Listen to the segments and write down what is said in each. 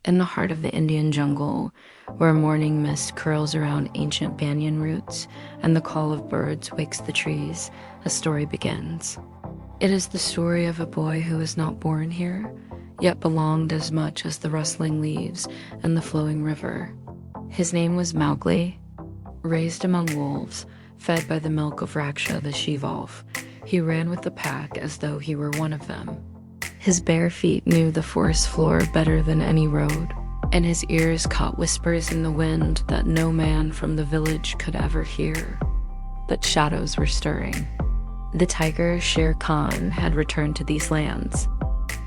In the heart of the Indian jungle, where morning mist curls around ancient banyan roots and the call of birds wakes the trees, a story begins. It is the story of a boy who was not born here, yet belonged as much as the rustling leaves and the flowing river. His name was Mowgli. Raised among wolves, fed by the milk of Raksha the she-wolf, he ran with the pack as though he were one of them. His bare feet knew the forest floor better than any road, and his ears caught whispers in the wind that no man from the village could ever hear. But shadows were stirring. The tiger Shere had returned to these lands.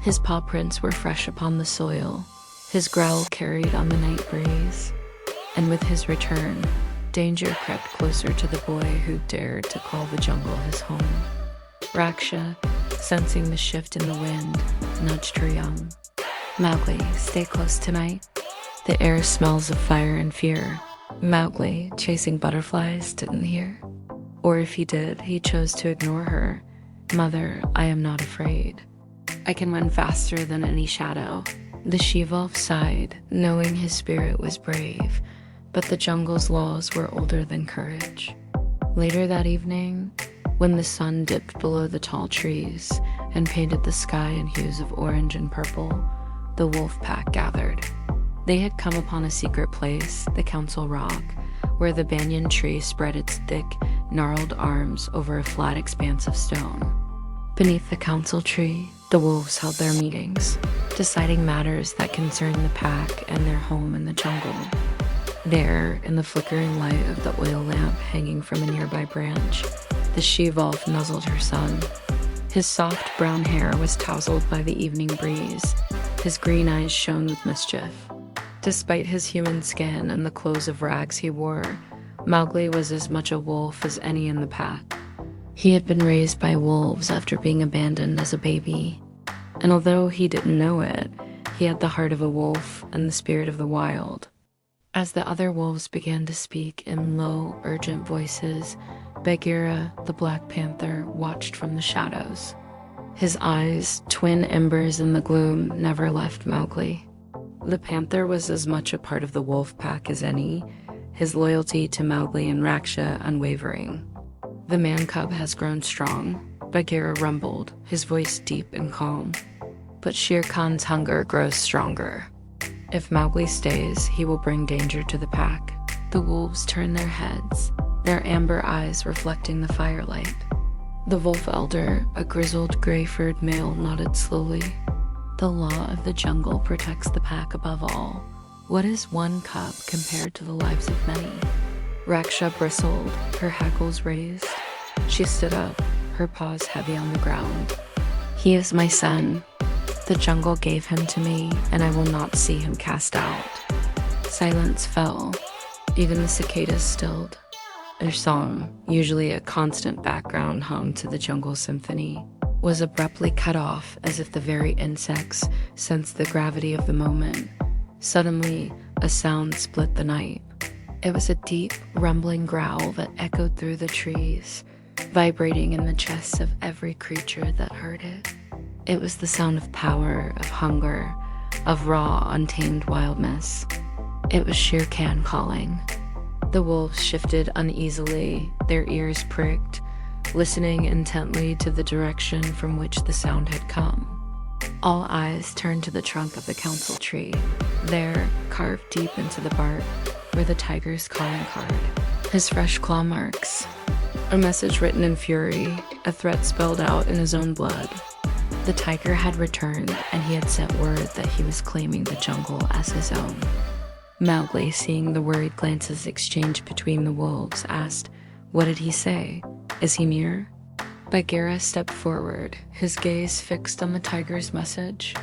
His paw prints were fresh upon the soil, his growl carried on the night breeze. And with his return, danger crept closer to the boy who dared to call the jungle his home. Raksha, sensing the shift in the wind, nudged her young. Mowgli, stay close tonight. The air smells of fire and fear. Mowgli, chasing butterflies, didn't hear. Or if he did, he chose to ignore her. Mother, I am not afraid. I can run faster than any shadow. The she-wolf sighed, knowing his spirit was brave, but the jungle's laws were older than courage. Later that evening, when the sun dipped below the tall trees and painted the sky in hues of orange and purple, the wolf pack gathered. They had come upon a secret place, the Council Rock, where the banyan tree spread its thick, gnarled arms over a flat expanse of stone. Beneath the council tree, the wolves held their meetings, deciding matters that concerned the pack and their home in the jungle. There, in the flickering light of the oil lamp hanging from a nearby branch, the she-wolf nuzzled her son. His soft brown hair was tousled by the evening breeze. His green eyes shone with mischief. Despite his human skin and the clothes of rags he wore, Mowgli was as much a wolf as any in the pack. He had been raised by wolves after being abandoned as a baby, and although he didn't know it, he had the heart of a wolf and the spirit of the wild. As the other wolves began to speak in low, urgent voices, Bagheera, the Black Panther, watched from the shadows. His eyes, twin embers in the gloom, never left Mowgli. The panther was as much a part of the wolf pack as any, his loyalty to Mowgli and Raksha unwavering. The man-cub has grown strong, Bagheera rumbled, his voice deep and calm. But Shere Khan's hunger grows stronger. If Mowgli stays, he will bring danger to the pack. The wolves turn their heads, their amber eyes reflecting the firelight. The wolf elder, a grizzled, gray-furred male, nodded slowly. The law of the jungle protects the pack above all. What is one cub compared to the lives of many? Raksha bristled, her hackles raised. She stood up, her paws heavy on the ground. He is my son. The jungle gave him to me, and I will not see him cast out. Silence fell. Even the cicadas stilled. Their song, usually a constant background hum to the jungle symphony, was abruptly cut off as if the very insects sensed the gravity of the moment. Suddenly, a sound split the night. It was a deep, rumbling growl that echoed through the trees, vibrating in the chests of every creature that heard it. It was the sound of power, of hunger, of raw, untamed wildness. It was Shere Khan calling. The wolves shifted uneasily, their ears pricked, listening intently to the direction from which the sound had come. All eyes turned to the trunk of the council tree. There, carved deep into the bark, were the tiger's calling card, his fresh claw marks. A message written in fury, a threat spelled out in his own blood. The tiger had returned, and he had sent word that he was claiming the jungle as his own. Mowgli, seeing the worried glances exchanged between the wolves, asked, "What did he say? Is he near?" Bagheera stepped forward, his gaze fixed on the tiger's message.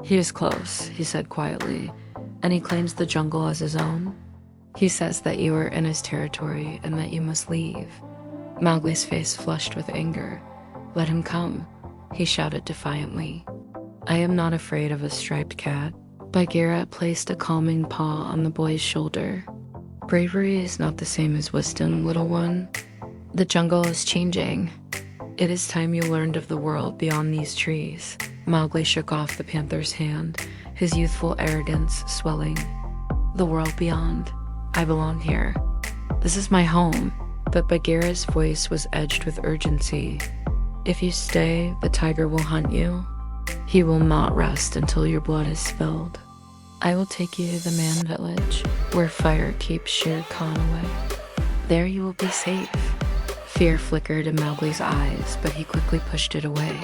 "He is close," he said quietly, "and he claims the jungle as his own. He says that you are in his territory and that you must leave." Mowgli's face flushed with anger. "Let him come," he shouted defiantly. "I am not afraid of a striped cat." Bagheera placed a calming paw on the boy's shoulder. "Bravery is not the same as wisdom, little one. The jungle is changing. It is time you learned of the world beyond these trees." Mowgli shook off the panther's hand, his youthful arrogance swelling. "The world beyond. I belong here. This is my home." But Bagheera's voice was edged with urgency. "If you stay, the tiger will hunt you. He will not rest until your blood is spilled. I will take you to the man village, where fire keeps Shere Khan away. There you will be safe." Fear flickered in Mowgli's eyes, but he quickly pushed it away.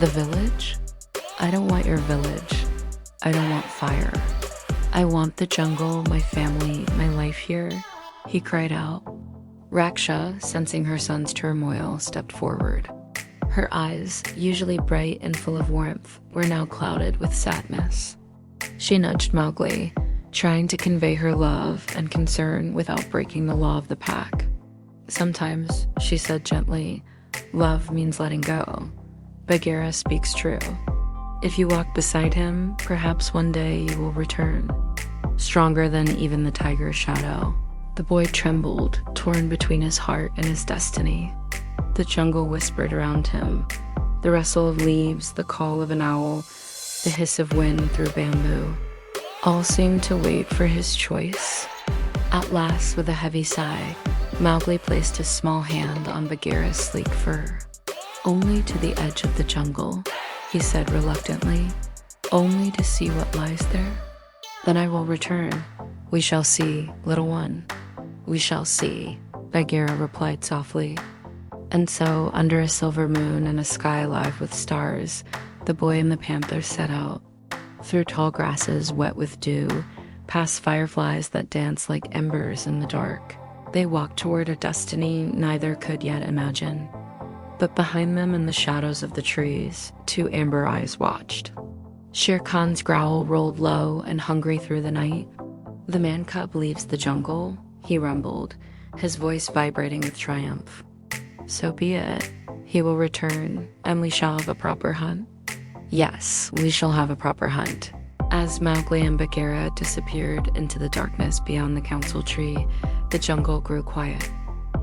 "The village? I don't want your village. I don't want fire. I want the jungle, my family, my life here," he cried out. Raksha, sensing her son's turmoil, stepped forward. Her eyes, usually bright and full of warmth, were now clouded with sadness. She nudged Mowgli, trying to convey her love and concern without breaking the law of the pack. "Sometimes," she said gently, "love means letting go. Bagheera speaks true. If you walk beside him, perhaps one day you will return, stronger than even the tiger's shadow." The boy trembled, torn between his heart and his destiny. The jungle whispered around him, the rustle of leaves, the call of an owl, the hiss of wind through bamboo. All seemed to wait for his choice. At last, with a heavy sigh, Mowgli placed his small hand on Bagheera's sleek fur. "Only to the edge of the jungle," he said reluctantly. "Only to see what lies there. Then I will return. We shall see, little one. We shall see," Bagheera replied softly. And so, under a silver moon and a sky alive with stars, the boy and the panther set out. Through tall grasses wet with dew, past fireflies that danced like embers in the dark, they walked toward a destiny neither could yet imagine. But behind them, in the shadows of the trees, two amber eyes watched. Shere Khan's growl rolled low and hungry through the night. "The man cub leaves the jungle," he rumbled, his voice vibrating with triumph. "So be it. He will return, and we shall have a proper hunt." Yes, we shall have a proper hunt. As Mowgli and Bagheera disappeared into the darkness beyond the council tree, the jungle grew quiet.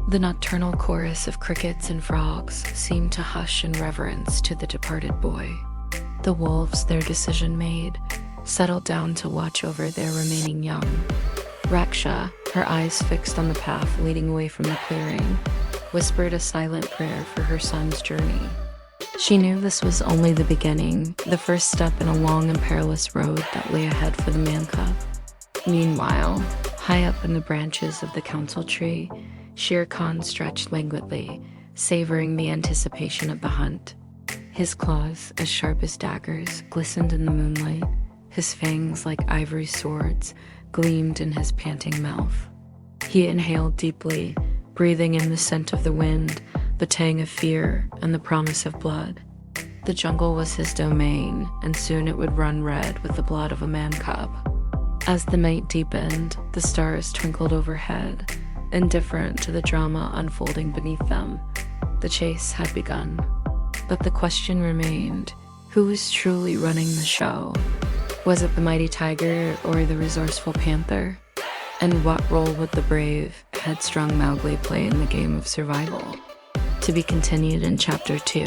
The nocturnal chorus of crickets and frogs seemed to hush in reverence to the departed boy. The wolves, their decision made, settled down to watch over their remaining young. Raksha, her eyes fixed on the path leading away from the clearing, whispered a silent prayer for her son's journey. She knew this was only the beginning, the first step in a long and perilous road that lay ahead for the man cub. Meanwhile, high up in the branches of the council tree, Shere Khan stretched languidly, savoring the anticipation of the hunt. His claws, as sharp as daggers, glistened in the moonlight. His fangs, like ivory swords, gleamed in his panting mouth. He inhaled deeply, breathing in the scent of the wind, the tang of fear, and the promise of blood. The jungle was his domain, and soon it would run red with the blood of a man cub. As the night deepened, the stars twinkled overhead, indifferent to the drama unfolding beneath them. The chase had begun. But the question remained, who was truly running the show? Was it the mighty tiger or the resourceful panther? And what role would the brave, headstrong Mowgli play in the game of survival? To be continued in Chapter 2.